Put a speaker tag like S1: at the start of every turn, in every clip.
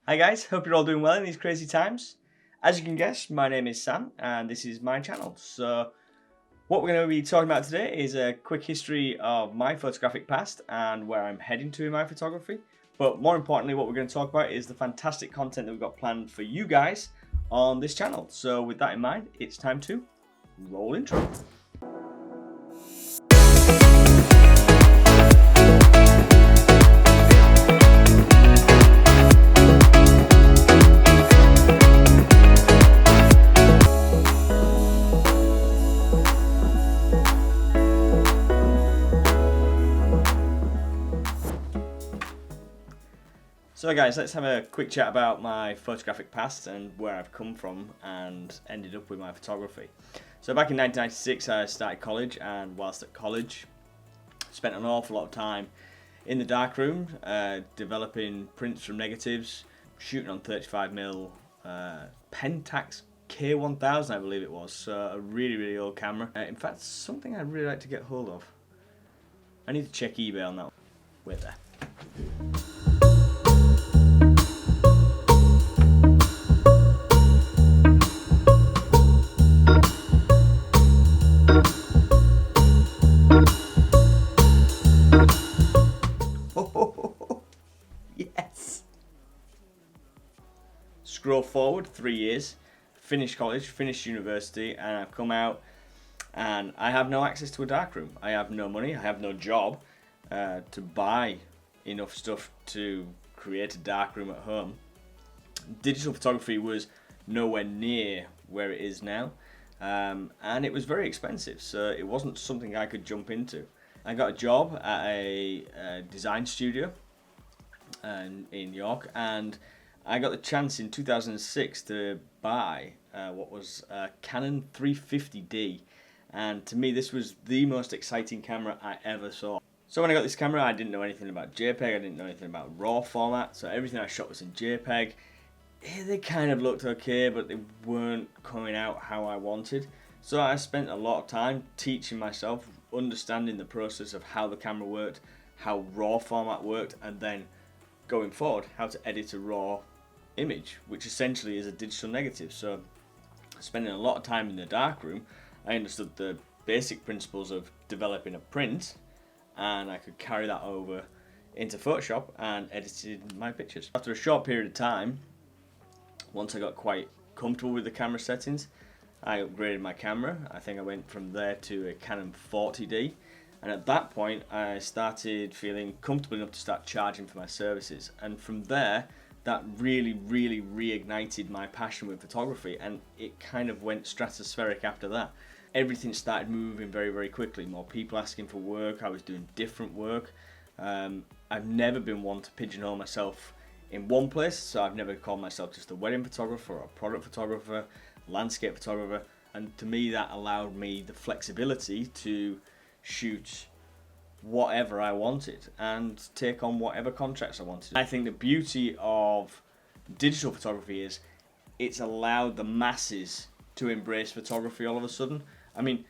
S1: Hi guys, hope you're all doing well in these crazy times. As you can guess, my name is Sam and this is my channel. So what we're going to be talking about today is a quick history of my photographic past and where I'm heading to in my photography. But more importantly, what we're going to talk about is the fantastic content that we've got planned for you guys on this channel. So with that in mind, it's time to roll intro. So guys, let's have a quick chat about my photographic past and where I've come from and ended up with my photography. So back in 1996 I started college, and whilst at college spent an awful lot of time in the darkroom developing prints from negatives, shooting on 35mm Pentax K1000 I believe it was, so a really old camera. In fact, something I'd really like to get hold of. I need to check eBay on that one. Wait there. Yes! Scroll forward 3 years, finished college, finished university, and I've come out and I have no access to a darkroom. I have no money, I have no job to buy enough stuff to create a darkroom at home. Digital photography was nowhere near where it is now, and it was very expensive, so it wasn't something I could jump into. I got a job at a design studio in York, and I got the chance in 2006 to buy what was a Canon 350D, and to me this was the most exciting camera I ever saw. So when I got this camera, I didn't know anything about JPEG, I didn't know anything about RAW format, so everything I shot was in JPEG. They kind of looked okay, but they weren't coming out how I wanted. So I spent a lot of time teaching myself, understanding the process of how the camera worked, how RAW format worked, and then going forward, how to edit a RAW image, which essentially is a digital negative. So spending a lot of time in the darkroom, I understood the basic principles of developing a print, and I could carry that over into Photoshop and edited my pictures. After a short period of time, once I got quite comfortable with the camera settings, I upgraded my camera. I think I went from there to a Canon 40D, and at that point I started feeling comfortable enough to start charging for my services, and from there that really reignited my passion with photography, and it kind of went stratospheric after that. Everything started moving very quickly, more people asking for work, I was doing different work. I've never been one to pigeonhole myself in one place, so I've never called myself just a wedding photographer or a product photographer, landscape photographer, and to me that allowed me the flexibility to shoot whatever I wanted and take on whatever contracts I wanted. I think the beauty of digital photography is it's allowed the masses to embrace photography all of a sudden. I mean,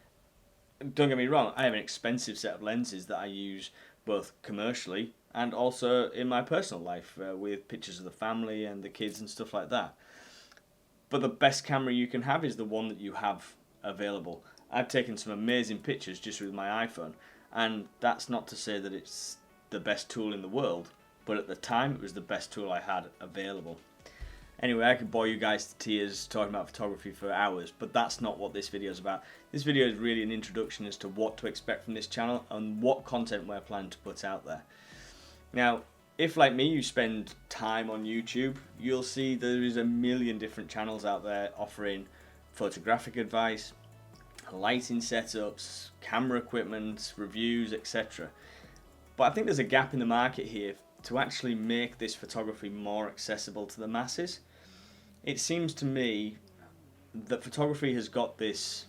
S1: don't get me wrong, I have an expensive set of lenses that I use both commercially and also in my personal life with pictures of the family and the kids and stuff like that. But the best camera you can have is the one that you have available. I've taken some amazing pictures just with my iPhone, and that's not to say that it's the best tool in the world, but at the time it was the best tool I had available. Anyway, I could bore you guys to tears talking about photography for hours, but that's not what this video is about. This video is really an introduction as to what to expect from this channel and what content we're planning to put out there. Now, if like me you spend time on YouTube, you'll see there is a million different channels out there offering photographic advice, lighting setups, camera equipment, reviews, etc. But I think there's a gap in the market here to actually make this photography more accessible to the masses. It seems to me that photography has got this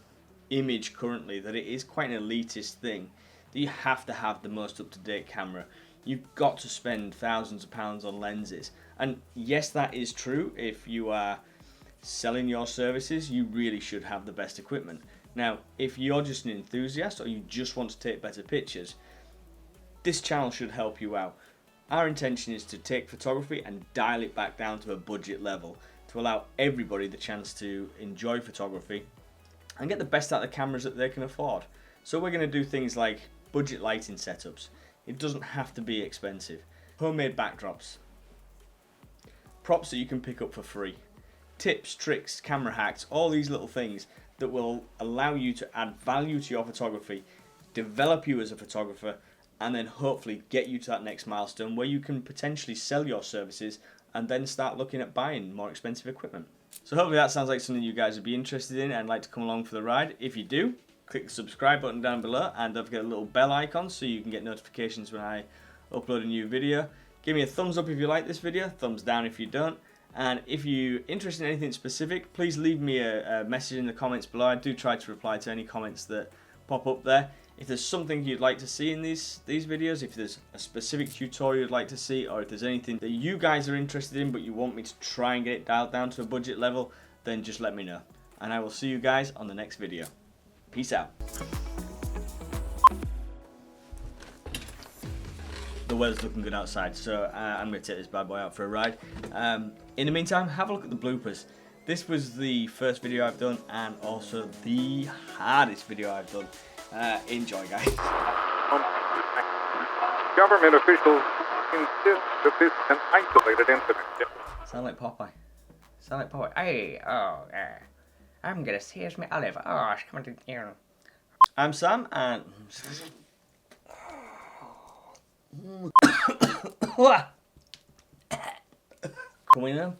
S1: image currently that it is quite an elitist thing, that you have to have the most up-to-date camera. You've got to spend thousands of pounds on lenses. And yes, that is true. If you are selling your services, you really should have the best equipment. Now, if you're just an enthusiast or you just want to take better pictures, this channel should help you out. Our intention is to take photography and dial it back down to a budget level to allow everybody the chance to enjoy photography and get the best out of the cameras that they can afford. So we're going to do things like budget lighting setups. It doesn't have to be expensive. Homemade backdrops. Props that you can pick up for free. Tips, tricks, camera hacks, all these little things that will allow you to add value to your photography, develop you as a photographer, and then hopefully get you to that next milestone where you can potentially sell your services and then start looking at buying more expensive equipment. So hopefully that sounds like something you guys would be interested in and like to come along for the ride. If you do, click the subscribe button down below and don't forget a little bell icon so you can get notifications when I upload a new video. Give me a thumbs up if you like this video, thumbs down if you don't. And if you're interested in anything specific, please leave me a message in the comments below. I do try to reply to any comments that pop up there. If there's something you'd like to see in these videos, if there's a specific tutorial you'd like to see, or if there's anything that you guys are interested in but you want me to try and get it dialed down to a budget level, then just let me know. And I will see you guys on the next video. Peace out. The weather's looking good outside, so I'm going to take this bad boy out for a ride. In the meantime, have a look at the bloopers. This was the first video I've done and also the hardest video I've done. Enjoy, guys.
S2: Government officials insist that this is an isolated incident.
S1: Sound like Popeye.
S3: Sound like Popeye. Hey, oh, I'm gonna save me olive. Oh, it's coming to you.
S1: I'm Sam, and coming up.